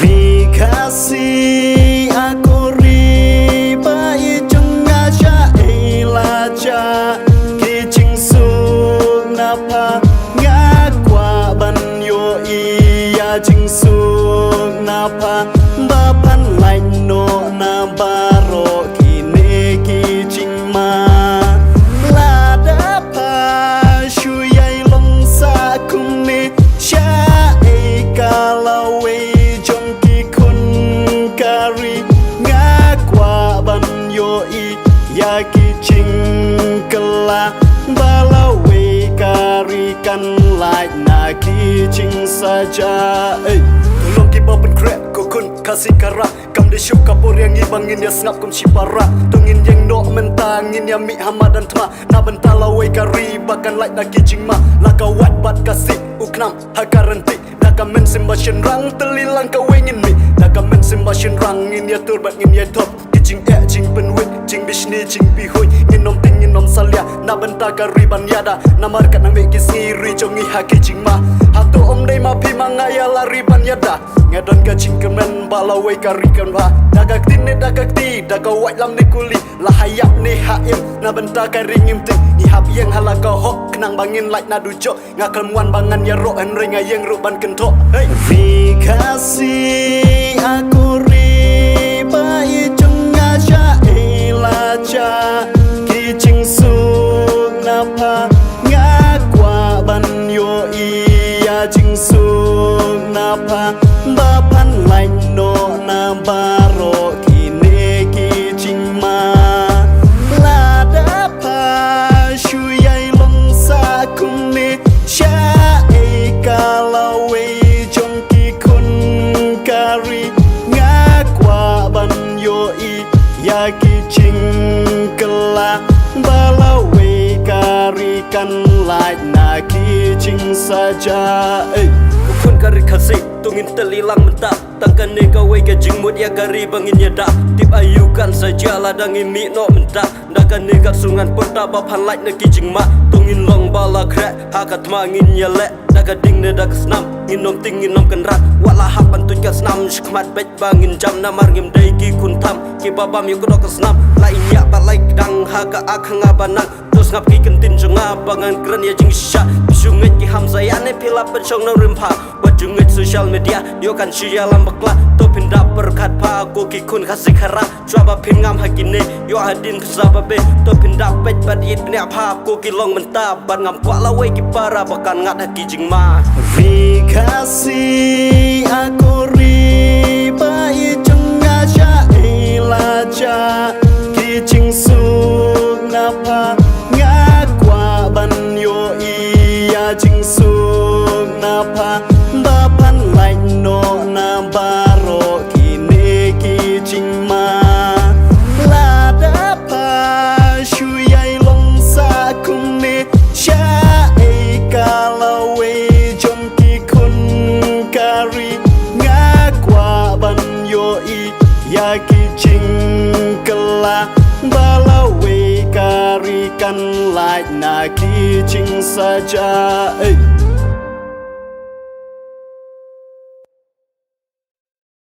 Vì kasih aku riba ijung aja ilaja kijing sung napa ngakwa ban yo iya jing sung napa bapan lain no na baro kini kijing ma lada shu yai long sa kum ni sha e kalau ya kijing kela balawe karikan like na kijing saja tolong kiba pen krek kokun kasih kara kam de syuk kapur yang ibangin ya snap kum cipara tungin yang no mentangin ya mi hamadan tma na bentalawe kari bakan like na kijing ma laka wat bat kasih uknam hakaranti dakan men simbashin rang telilang kawengin mi dakan men simbashin rang in ya turbat in ya top kijing jing penwit jing bishni jing pihoy nginom ting nginom salya na benta kariban yada na markat nang meki siri jongi haki jing ma hatu om dei ma pi mangaya lariban yada ngadon ka jing kemen balawai karikan ba dagak tine dagak ti daga white lam ni kuli la hayap ni haim na benta karingim ting ni hab yang halaka hok kenang bangin like na dujo ngakal muan bangan ya ro en ring ayeng ruban kento hey vi kasih aku riba aja ilaja kijing sung napa ngakwa ban yo iya jing sung napa bapan lain no na baro kini kijing ma lada pa shu yai long sa kum ni sha e kalau we jong ki kun kari ngakwa ban yo ya kijing kela balawe karikan like na kijing saja ukun kari kasih tungin telilang mentah tangkan ni kawai kijing mut ya kari bangin yada tip ayukan saja ladang imi no mentah dakan ni kat sungan peta bapan like na kijing ma tungin long bala krek hakat mangin ya lek daga ding ne daga snam nginom ting nginom kenrat wala hapan tuj ka snam shkmat bet bangin jam na marngim dai ki kun tham ki babam yu kodok snam la inya balai dang haga akhang abanang tos ngap ki kentin jonga bangan kran ya jing sha sunget ki hamza ya ne pila pechong no rimpa wajunget social media yo kan shia lam bakla to pinda perkat pa ko ki kun khasik khara chaba pin ngam hakine yo adin ksababe to pinda pet badit ne pa ko ki long menta ban ngam kwa la we ki para bakan ngat haki jing ma vi kasih aku riba ijung aja ilaja kijing sung napa ngakwa ban yo iya jing sung napa bapan lain no na baro kini kijing ma lada pa shu yai long sa kum ni sha e kalau we jong ki kun kari ngakwa ban yo ya kijing kela balawe karikan like na kijing saja